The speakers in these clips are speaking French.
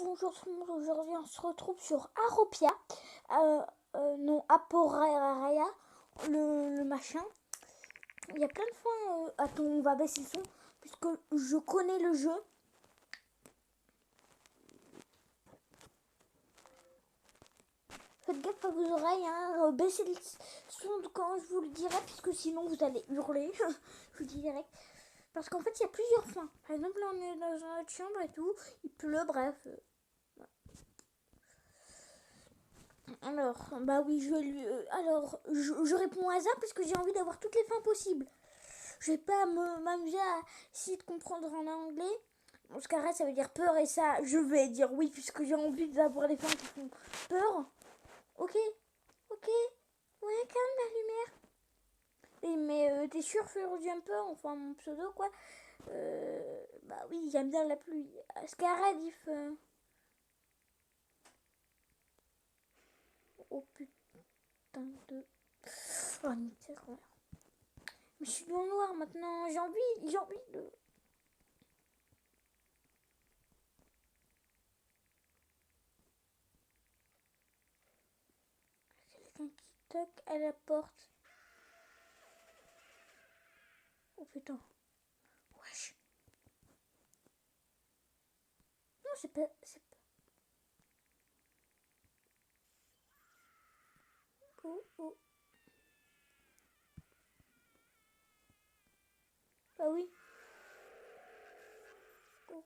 Bonjour tout le monde, aujourd'hui on se retrouve sur Aropia, non Aporaya, le machin. Il y a plein de fois, attends, on va baisser le son, puisque je connais le jeu. Faites gaffe à vos oreilles, hein, baissez le son quand je vous le dirai, puisque sinon vous allez hurler, je vous dis direct. Parce qu'en fait il y a plusieurs fins, par exemple là on est dans une autre chambre et tout, il pleut, bref. Alors, bah oui, je vais lui... alors, je réponds au hasard parce que j'ai envie d'avoir toutes les fins possibles. Je vais pas m'amuser à essayer de comprendre en anglais. Oscaret, ça veut dire peur et ça, je vais dire oui puisque j'ai envie d'avoir les fins qui font peur. Ok, ok, ouais, calme la lumière. Et, mais t'es sûr, Fur Jumper, enfin mon pseudo quoi. Bah oui, j'aime bien la pluie. Oscaret, il fait... Oh putain de... Oh, nickel, ouais. Mais je suis dans le noir maintenant, j'ai envie de... Quelqu'un qui toque à la porte. Oh putain. Wesh. Non, c'est pas... Oh, oh. Bah oui. Oh.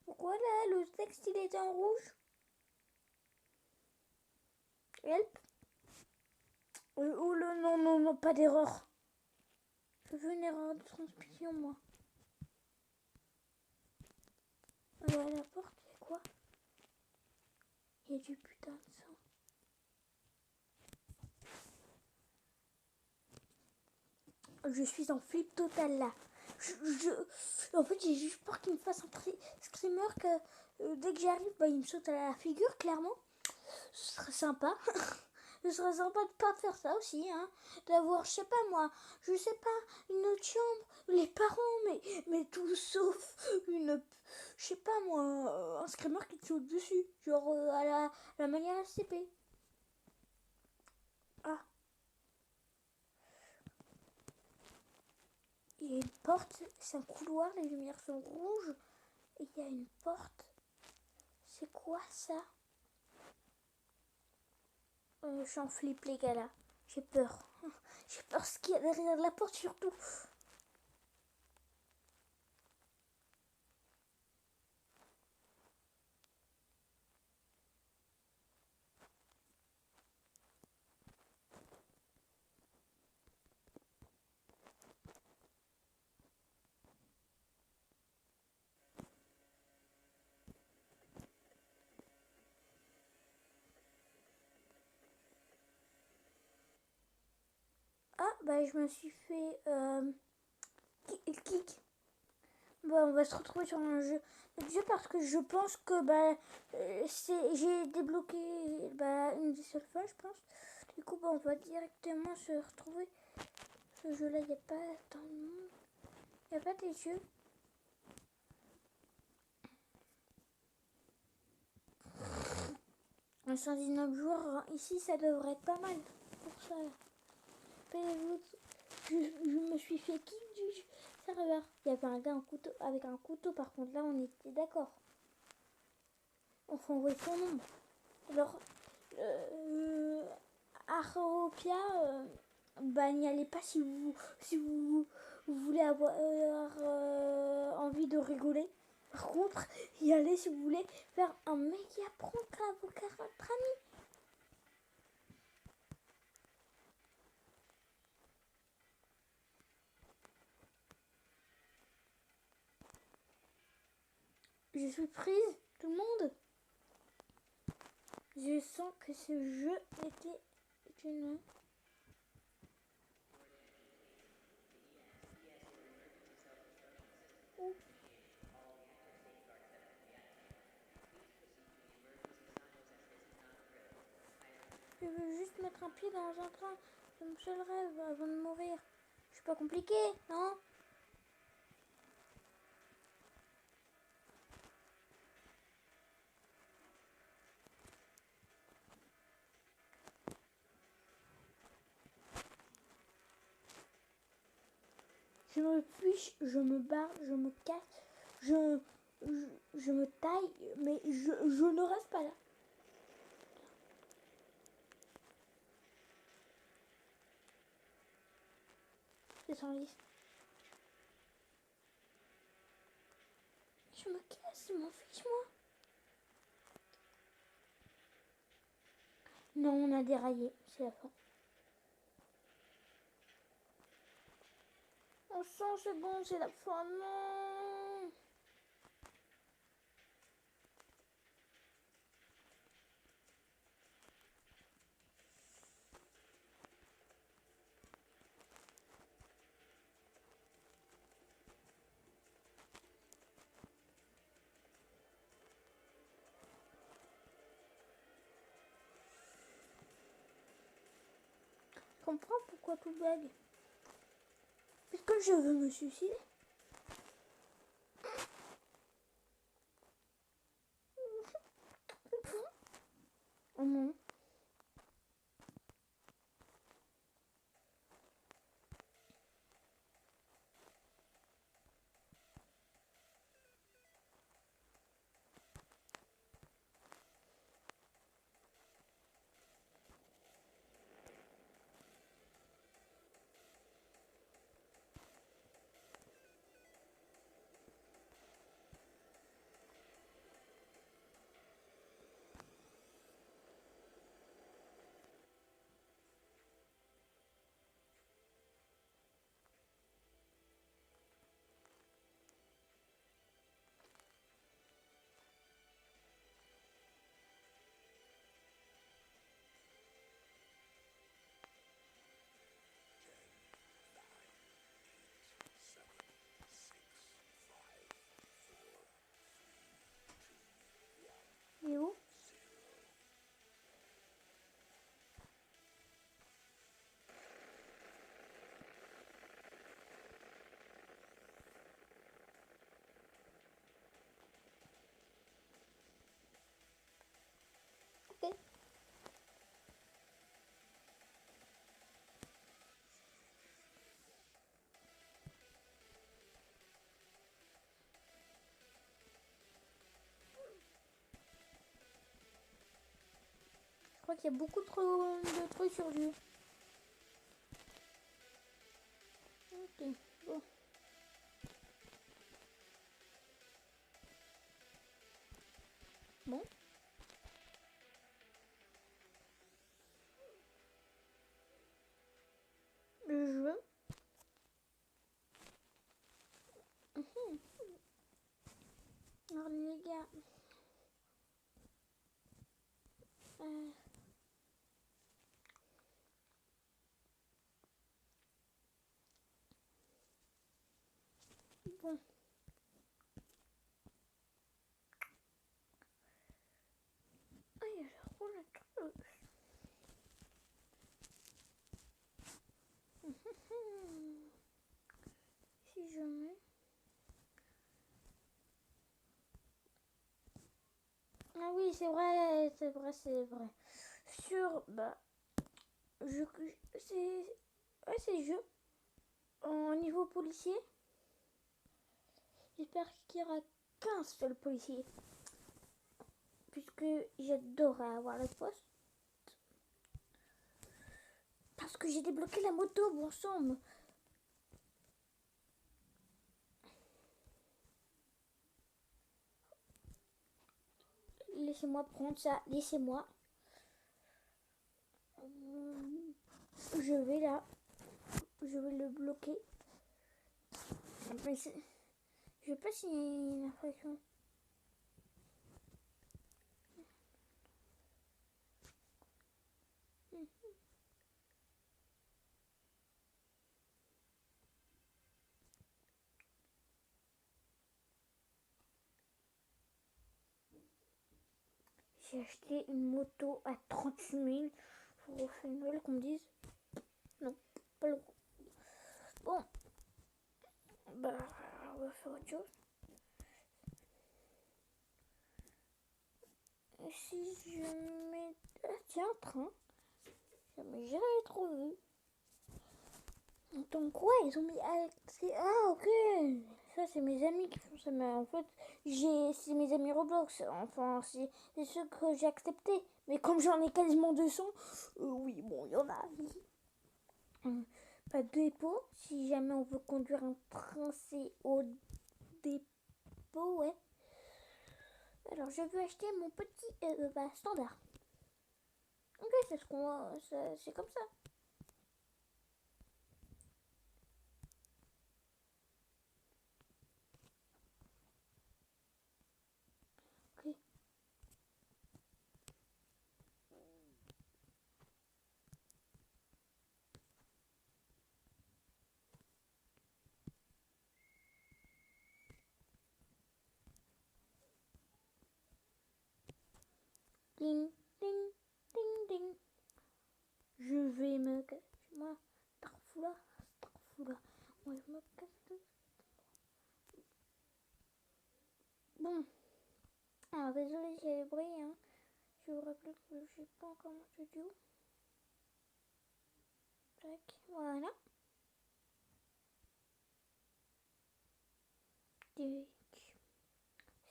Pourquoi là, le texte il était en rouge? Help. Oh le non, non, non, pas d'erreur. Je veux une erreur de transmission, moi. Alors, à la porte, il y a quoi? Il y a du putain de sang. Je suis en flip total là. En fait, j'ai juste peur qu'il me fasse un screamer que dès que j'arrive, bah, il me saute à la figure, clairement. Ce serait sympa. Ce serait sympa de pas faire ça aussi, hein. D'avoir, je sais pas moi, je sais pas, une autre chambre, les parents, mais tout sauf une, je sais pas moi, un screamer qui te saute dessus. Genre à la manière SCP. Ah. Il y a une porte, c'est un couloir, les lumières sont rouges. Et il y a une porte. C'est quoi ça? Je suis en flip les gars là. J'ai peur. J'ai peur ce qu'il y a derrière la porte surtout. Ah bah je me suis fait kick. Bah on va se retrouver sur un jeu parce que je pense que bah j'ai débloqué bah une des seules fois je pense. Du coup bah on va directement se retrouver. Ce jeu là il n'y a pas tant de monde. Il n'y a pas des jeux. Un 119 joueurs ici ça devrait être pas mal pour ça. Je me suis fait kick du serveur. Il y avait un gars avec un couteau, par contre là on était d'accord. Enfin, on voit son nom. Alors, Aropia, bah n'y allez pas si vous voulez avoir envie de rigoler. Par contre, y allez si vous voulez faire un méga prank à votre ami. Je suis prise, tout le monde. Je sens que ce jeu était une Je veux juste mettre un pied dans un train. C'est mon seul rêve avant de mourir. Je suis pas compliqué, non? Je me fiche, je me barre, je me casse, je me taille, mais je ne reste pas là. C'est sans liste. Je me casse, je m'en fiche, moi. Non, on a déraillé, c'est la fin. On sent, c'est bon, c'est la fin, non. Je comprends pourquoi tout bug. Puisque je veux me suicider. Oh non. Il est où? Ok. Je crois qu'il y a beaucoup trop de trucs sur lui. Ok, bon. Bon. Le jeu. Alors les gars. Euh, bon. Ah, il a l'air trop le truc. Si je mets... Ah oui, c'est vrai, c'est vrai, c'est vrai. Sur, bah, c'est... Ouais, c'est jeu. En niveau policier, j'espère qu'il y aura qu'un seul policier. Puisque j'adorais avoir le poste. Parce que j'ai débloqué la moto, bon sang. Laissez-moi prendre ça, laissez-moi. Je vais là. Je vais le bloquer. Je sais pas s'il y a une infraction. J'ai acheté une moto à 36 000. refait une nouvelle qu'on me dise. Non, pas le coup. Bon, bah, on va faire autre chose. Et si je mets... Ah, tiens, un train. Jamais jamais trop vu. Donc quoi, ils ont mis... Ah, ok. Ça, c'est mes amis qui font ça. Mais en fait, c'est mes amis Roblox. Enfin, c'est ceux que j'ai acceptés. Mais comme j'en ai quasiment 200, oui, bon, il y en a. Pas de dépôt. Si jamais on veut conduire un train, c'est au dépôt, ouais. Alors, je veux acheter mon petit standard. Ok, c'est ce qu'on... C'est comme ça. Ok. Ding, ding, ding, ding. Je vais me casser. Moi, Starfoula. Moi, je me casse. Bon. Alors, désolé s'il y a du bruit, hein. Je vous rappelle que je sais pas encore mon studio. Tac, voilà.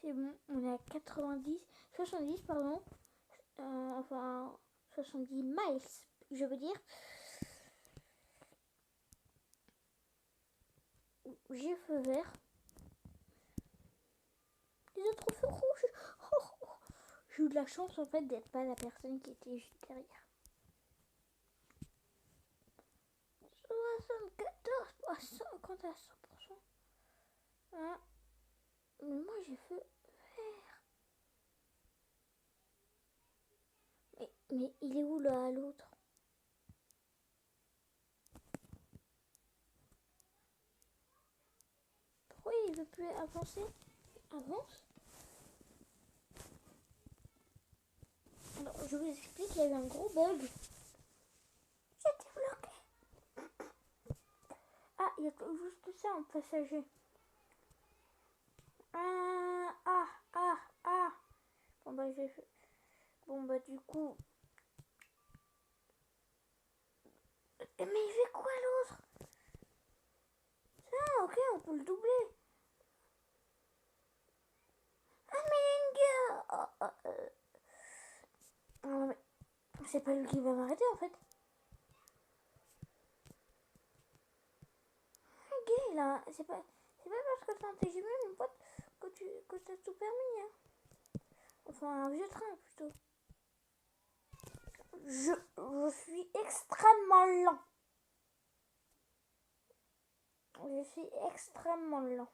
C'est bon, on est à 70 pardon. Enfin, 70 miles, je veux dire. J'ai feu vert. Les autres feux rouges. Oh, oh. J'ai eu de la chance en fait d'être pas la personne qui était juste derrière. 74 à 50 à 100%. Ah. Mais moi j'ai feu vert. Mais il est où là l'autre? Pourquoi il veut plus avancer? Avance. Alors je vous explique, il y a eu un gros bug. J'étais bloqué. Ah, il y a juste ça en passager. Ah. Bon bah j'ai fait. Bon bah du coup. Mais il fait quoi l'autre? Ah ok, on peut le doubler. Ah mais non mais c'est pas lui qui va m'arrêter en fait. Ok là, c'est pas parce que t'as un TGV mon pote que t'as tout permis hein. Enfin un vieux train plutôt. Je suis extrêmement lent. Je suis extrêmement lent.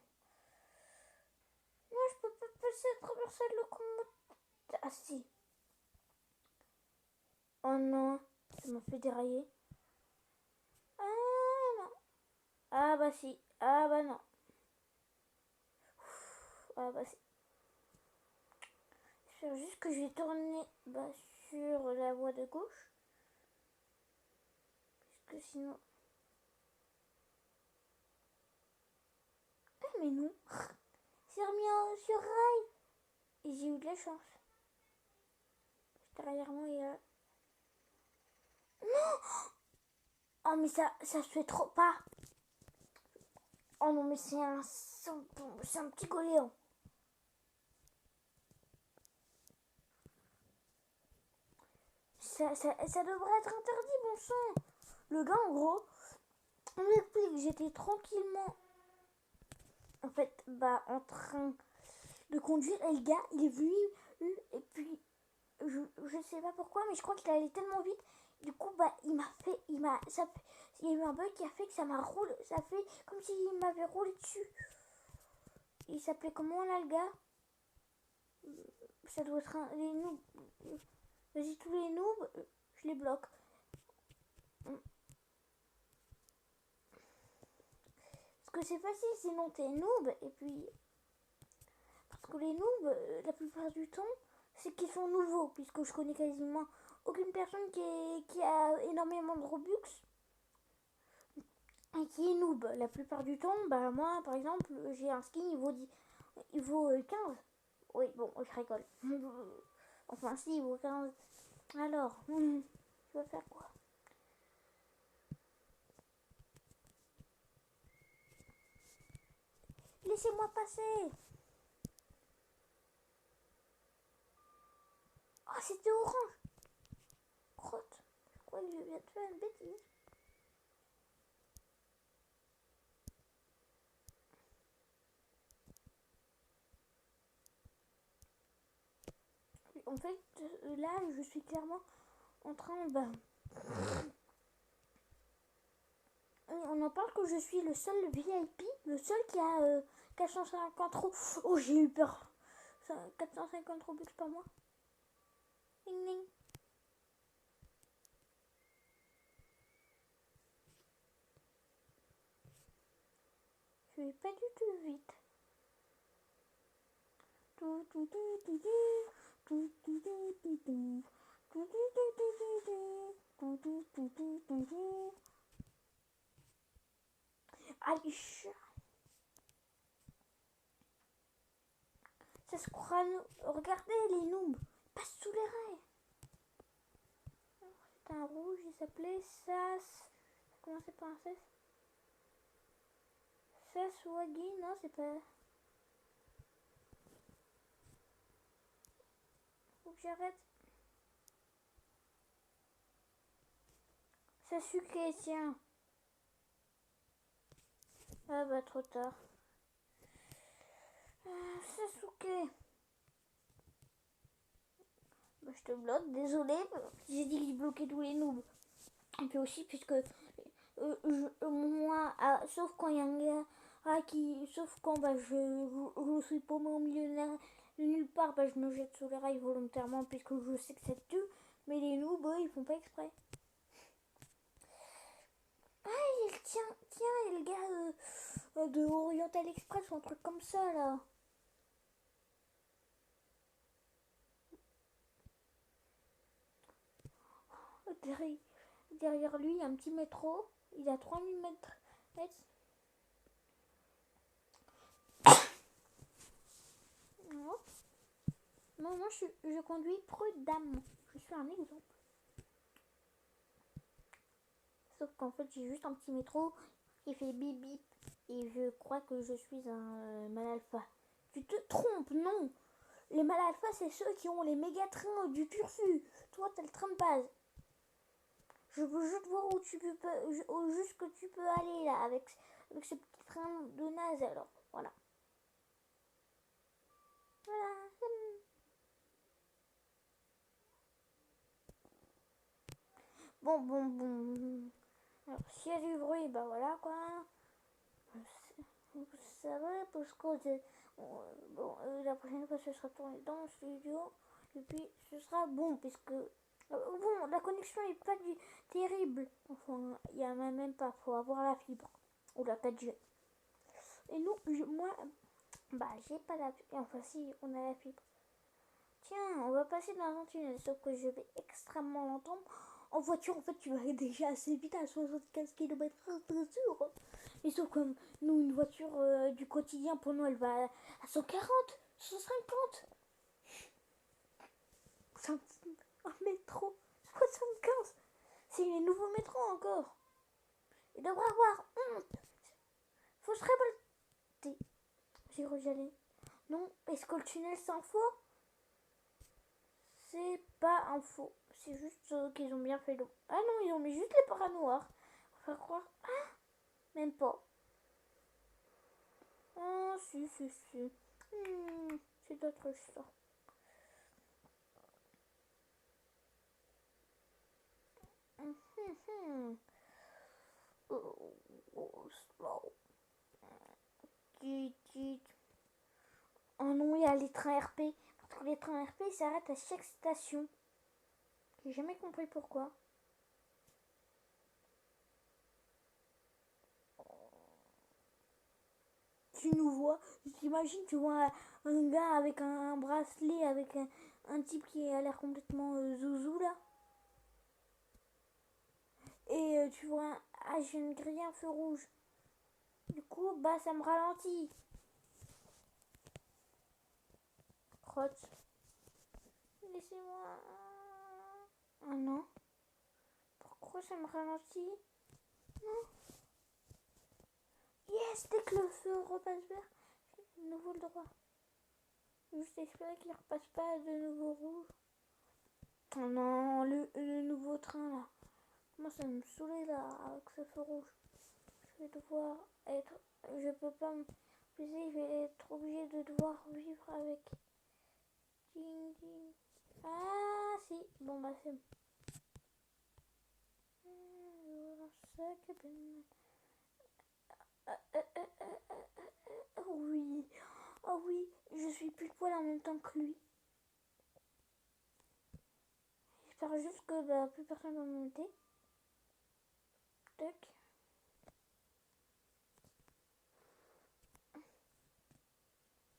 Moi je peux pas passer à travers cette locomotive. Ah si. Oh non, ça m'a fait dérailler. Ah non. Ah bah si. Ah bah non. Ah bah si. C'est juste que je vais tourner sur la voie de gauche. Parce que sinon... Ah mais non. C'est remis sur rail. Et j'ai eu de la chance. Derrière moi il y a... Non. Oh mais ça se fait trop pas. Oh non mais c'est un petit goléon. Ça devrait être interdit, bon sang. Le gars, en gros, on m'explique, j'étais tranquillement, en fait, en train de conduire. Et le gars, il est venu, et puis, je sais pas pourquoi, mais je crois qu'il allait tellement vite. Du coup, il y a eu un bug qui a fait que ça fait comme s'il m'avait roulé dessus. Il s'appelait comment là, le gars? Ça doit être les noobs. Vas-y, tous les noobs, je les bloque. Parce que c'est facile, sinon t'es noob. Et puis, parce que les noobs, la plupart du temps, c'est qu'ils sont nouveaux. Puisque je connais quasiment aucune personne qui a énormément de Robux et qui est noob. La plupart du temps, bah moi par exemple, j'ai un skin, il vaut 15. Oui, bon, je rigole. Enfin, si, il vaut 15. Alors, tu vas faire quoi? Laissez-moi passer. Oh, c'était orange. Crotte. Je crois que je viens de faire une bêtise. En fait, là, je suis clairement en train de... On en parle que je suis le seul VIP, le seul qui a 450 euros. Oh, j'ai eu peur. 450 Robux par mois. Ding ding. Je vais pas du tout vite. Allez, ça se croit. Regardez les noobs. Passe sous les rails. C'est un rouge, il s'appelait Sas. Ça commençait par un Sas. Saswagi, non, c'est pas. Faut que j'arrête. Sasuke, tiens. Ah bah, trop tard. Sasuke. Bah, je te bloque, désolé. J'ai dit que je bloquais tous les noobs. Et puis aussi, puisque moi, sauf quand il y a un gars sauf quand bah, je suis paumé au milieu de nulle part, bah, je me jette sous les rails volontairement puisque je sais que ça tue. Mais les noobs, ils font pas exprès. Ah, tiens, il y a le gars de Oriental Express ou un truc comme ça là. Derrière lui, il y a un petit métro. Il a 3000 mètres. Non, je conduis prudemment. Je suis un exemple. Sauf qu'en fait, j'ai juste un petit métro qui fait bip bip. Et je crois que je suis un mal alpha. Tu te trompes, non. Les mal alpha, c'est ceux qui ont les méga trains du turfu. Toi, t'as le train de base. Je veux juste voir où tu peux, jusque tu peux aller là avec ce petit train de naze. Alors, voilà. Voilà. Bon. Alors, s'il y a du bruit, bah voilà quoi. Vous savez, parce que la prochaine fois, ce sera tourné dans le studio. Et puis, ce sera bon, puisque bon, la connexion est pas terrible. Enfin, il y en a même pas. Faut avoir la fibre ou la 4G. Et nous, moi, bah, j'ai pas la fibre. Enfin, si, on a la fibre. Tiens, on va passer dans un tunnel, sauf que je vais extrêmement lentement. En voiture, en fait, tu vas déjà assez vite à 75 km/h, bien sûr. Mais sauf que nous, une voiture du quotidien, pour nous, elle va à 140, 150. Un métro, 75. C'est les nouveaux métros encore. Il devrait avoir honte. Faut se révolter. J'ai rejalé. Non, est-ce que le tunnel c'est un faux? C'est pas un faux. C'est juste qu'ils ont bien fait l'eau. Ah non, ils ont mis juste les paras noirs. On va croire. Ah, même pas. Ah, si. C'est d'autres choses. Slow. Oh non, il y a les trains RP. Parce que les trains RP s'arrêtent à chaque station. J'ai jamais compris pourquoi. Tu nous vois, t'imagines, tu vois un gars avec un bracelet, avec un type qui a l'air complètement zouzou là. tu vois, ah, j'ai une grille, un feu rouge. Du coup, bah, ça me ralentit. Crotte. Laissez-moi. Ah non. Pourquoi ça me ralentit? Non. Yes, dès que le feu repasse vert, j'ai de nouveau le droit. Juste espérer qu'il ne repasse pas de nouveau rouge. Oh non, le nouveau train là. Comment ça me saouler là avec ce feu rouge. Je vais devoir être. Je peux pas me poser, je vais être obligée de devoir vivre avec. Ding ding. Ah si, bon bah c'est bon. Oui, oh oui, je suis pile poil en même temps que lui. J'espère juste que bah, plus personne va me monter. Tac.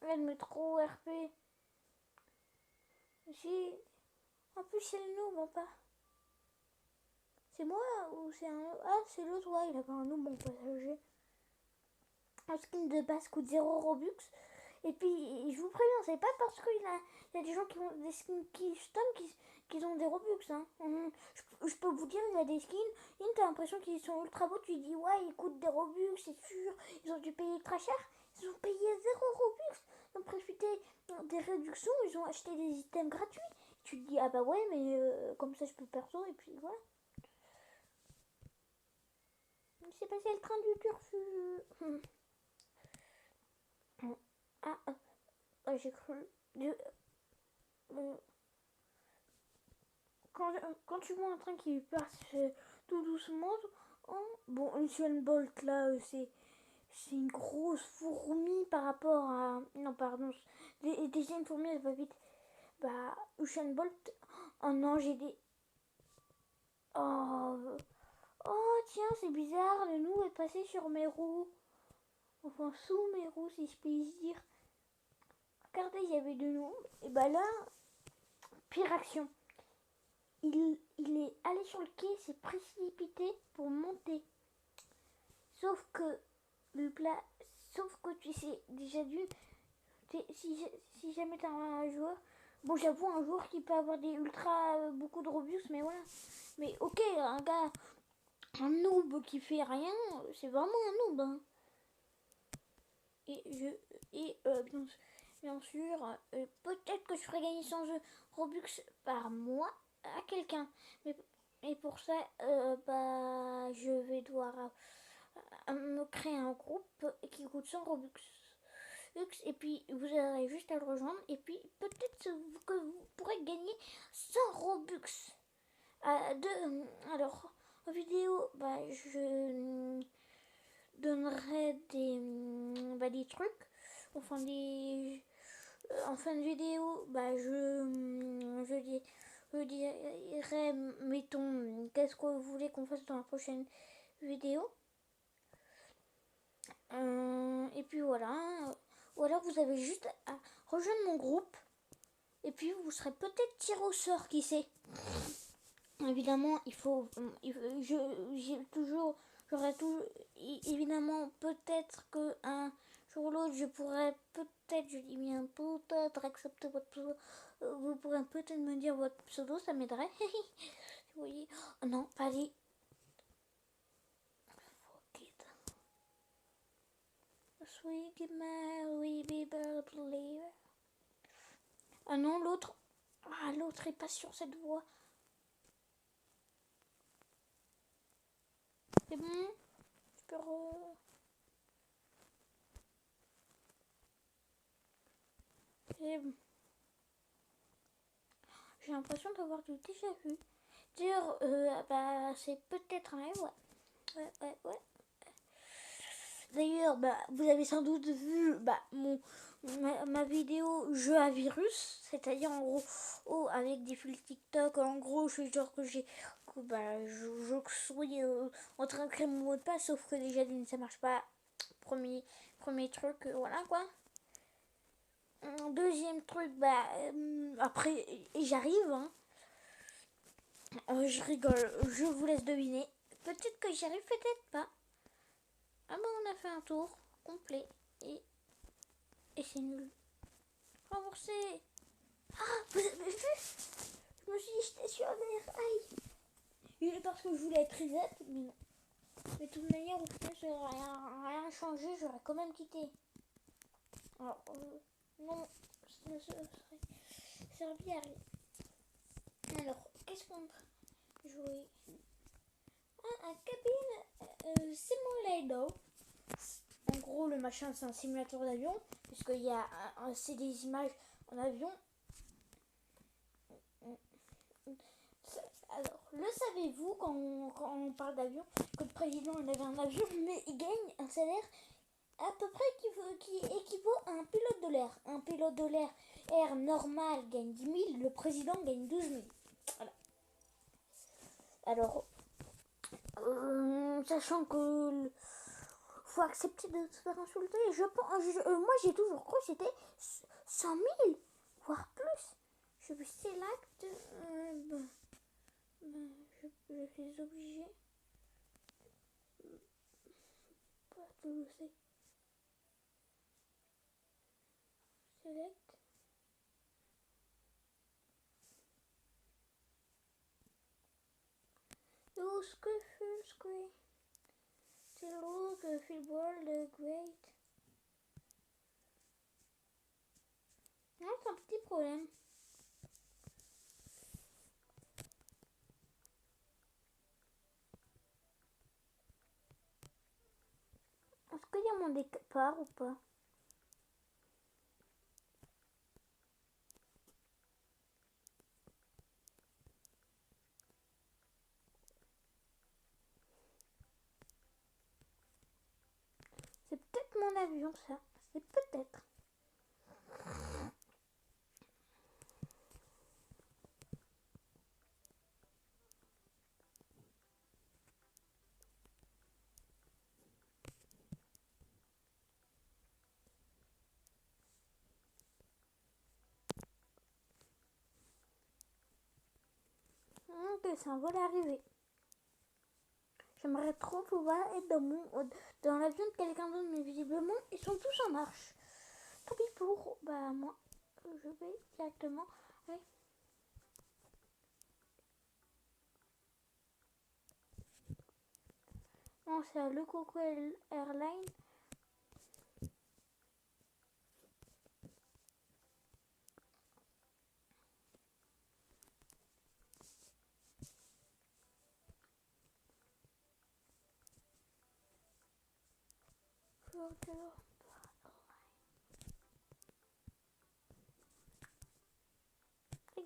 Le métro RP. J'ai. En plus, c'est le noob, bon pas. C'est moi ou c'est un. Ah, c'est l'autre, ouais, il a pas un noob, mon passager. Un skin de base coûte 0 Robux. Et puis, je vous préviens, c'est pas parce qu'il y a des gens qui ont des skins custom qui ont des Robux. Hein. Je peux vous dire, il y a des skins, t'as l'impression qu'ils sont ultra beaux. Tu dis, ouais, ils coûtent des Robux, c'est sûr. Ils ont dû payer très cher. Ils ont payé 0 Robux. Ils ont profité des réductions. Ils ont acheté des items gratuits. Tu te dis, ah bah ouais, mais comme ça, je peux perso. Et puis voilà. C'est passé le train du turfu. Ah, j'ai cru. Quand tu vois un train qui passe tout doucement, bon, Usain Bolt là, c'est une grosse fourmi par rapport à. Non, pardon, déjà une fourmi, elle va vite. Bah, Usain Bolt. Oh non, j'ai des. Oh, oh tiens, c'est bizarre, le nous est passé sur mes roues. Enfin, sous mes roues, si je puis dire. Regardez, il y avait de nous. Et bah là, pire action. Il est allé sur le quai, s'est précipité pour monter. Sauf que tu sais déjà si jamais t'as un joueur, bon j'avoue un joueur qui peut avoir des ultra beaucoup de Robux, mais voilà. Mais ok, un gars, un noob qui fait rien, c'est vraiment un noob. Hein. Bien sûr, peut-être que je ferai gagner 100 Robux par mois à quelqu'un. Mais pour ça, bah, je vais devoir me créer un groupe qui coûte 100 Robux. Et puis, vous aurez juste à le rejoindre. Et puis, peut-être que vous pourrez gagner 100 Robux. Alors, en vidéo, bah, je donnerai des trucs. Enfin, en fin de vidéo, bah, je dirais, mettons, qu'est-ce que vous voulez qu'on fasse dans la prochaine vidéo. Et puis voilà. Ou alors vous avez juste à rejoindre mon groupe. Et puis vous serez peut-être tiré au sort, qui sait. Évidemment, j'aurais toujours, évidemment, peut-être que un jour ou l'autre, je pourrais peut-être, je dis bien peut-être accepter votre pseudo. Vous pourrez peut-être me dire votre pseudo, ça m'aiderait. Vous voyez, oh non, pas les. Sweet Mary, believer. Ah non, l'autre. Ah, l'autre est pas sur cette voie. C'est bon. Je peux C'est bon. J'ai l'impression d'avoir du déjà vu. D'ailleurs, bah, c'est peut-être un rêve, ouais. D'ailleurs, bah, vous avez sans doute vu bah, ma vidéo jeu à virus, c'est-à-dire en gros avec des fils TikTok. En gros, je suis genre que je suis en train de créer mon mot de passe, sauf que déjà ça marche pas. Premier truc, voilà quoi. Deuxième truc, bah après j'arrive. Hein. Je rigole, je vous laisse deviner. Peut-être que j'y arrive, peut-être pas. Ah bah on a fait un tour complet et c'est nul. Remboursé. Ah, vous avez vu? Je me suis dit j'étais sur l'air. Aïe. Et parce que je voulais être reset, mais non. Mais de toute manière, au final, ça n'aurait rien changé, j'aurais quand même quitté. Alors, non, ça ne serait servi à rien. Alors, qu'est-ce qu'on peut jouer? Ah, un cabine simulator. En gros, le machin, c'est un simulateur d'avion, puisqu'il y a c'est des images en avion. Alors, le savez-vous quand on parle d'avion, que le président il avait un avion, mais il gagne un salaire à peu près qui équivaut à un pilote de l'air. Un pilote de l'air normal gagne 10 000, le président gagne 12 000. Voilà. Alors, sachant que faut accepter de se faire insulter, moi j'ai toujours cru que c'était 100 000, voire plus. Je vais select, je suis obligée. Pas tout le sais. Select. Use full screen. To look World Great. Non, c'est un petit problème. Est-ce qu'il y a mon départ ou pas? C'est peut-être mon avion, ça. C'est peut-être. Ok, c'est un vol arrivé. J'aimerais trop pouvoir être dans l'avion de quelqu'un d'autre, mais visiblement, ils sont tous en marche. Tant pis pour moi. Je vais directement. Ouais. Non, c'est le Coco Airline.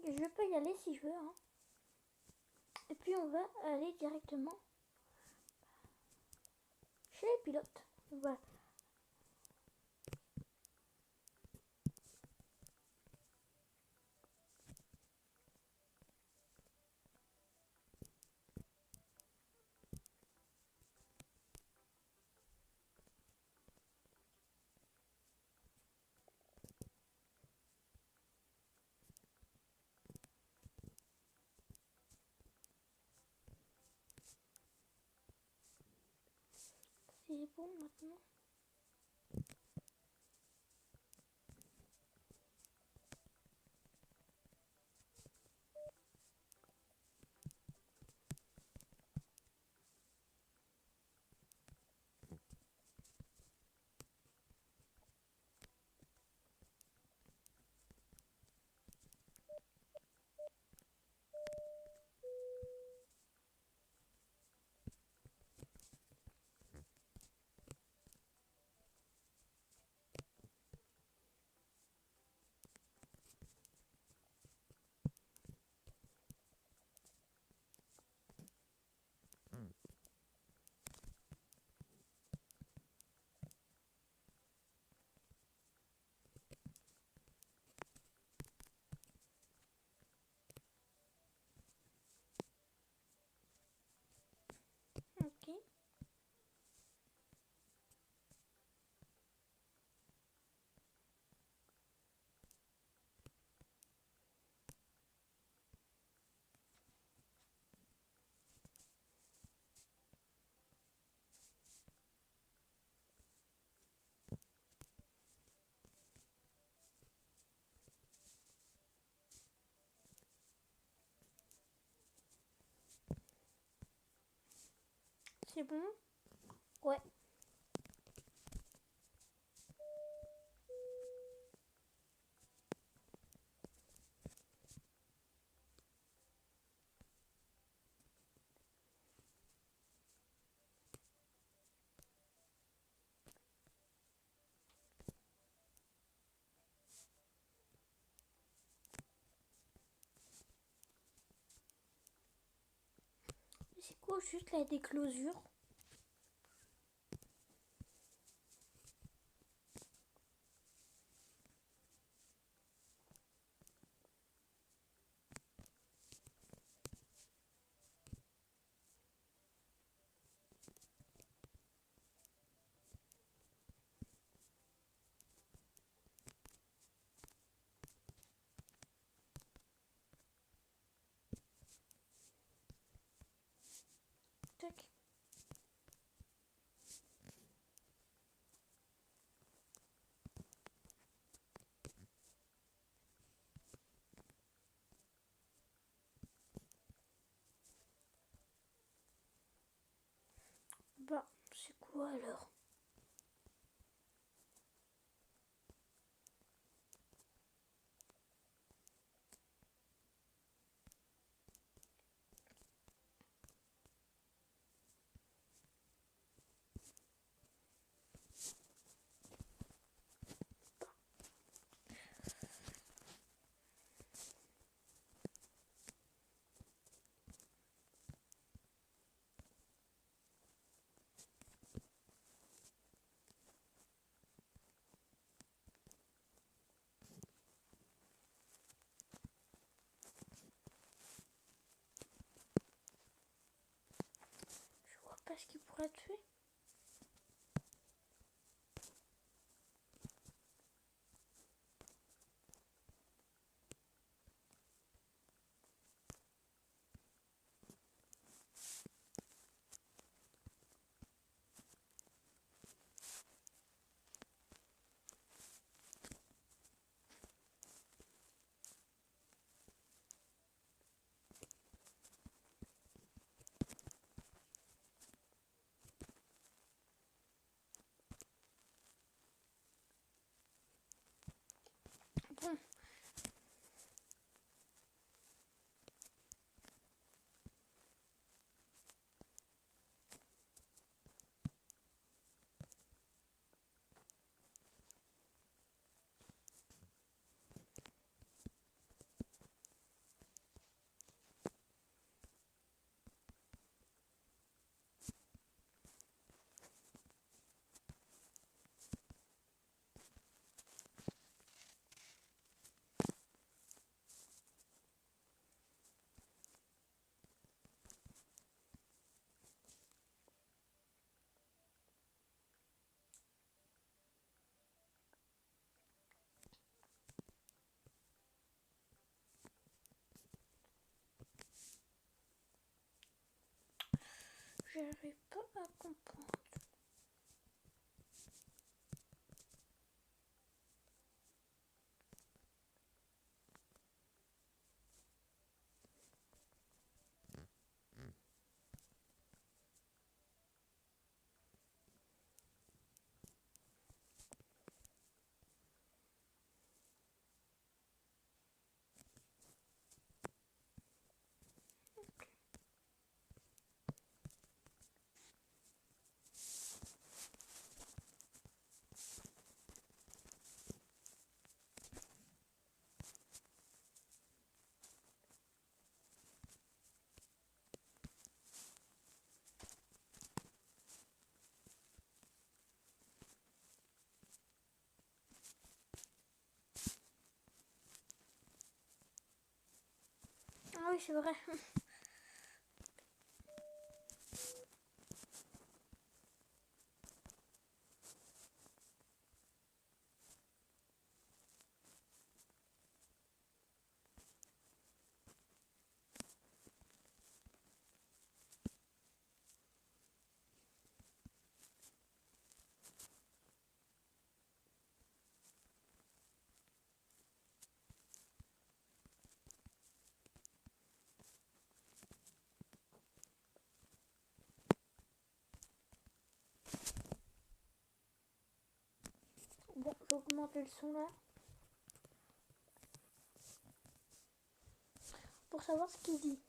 Je peux y aller si je veux. Hein. Et puis on va aller directement chez les pilotes. Voilà. C'est bon maintenant. c'est bon? Ouais. C'est quoi juste la déclosure? Tac. Bah, c'est quoi alors? Je vois pas ce qui pourrait être fait. Bon. J'arrive pas à comprendre. Ah oui, c'est vrai. augmenter le son là. Pour savoir ce qu'il dit.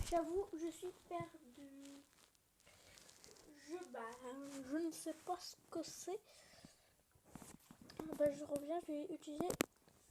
J'avoue, je suis perdue. Je ne sais pas ce que c'est. Je reviens, je vais utiliser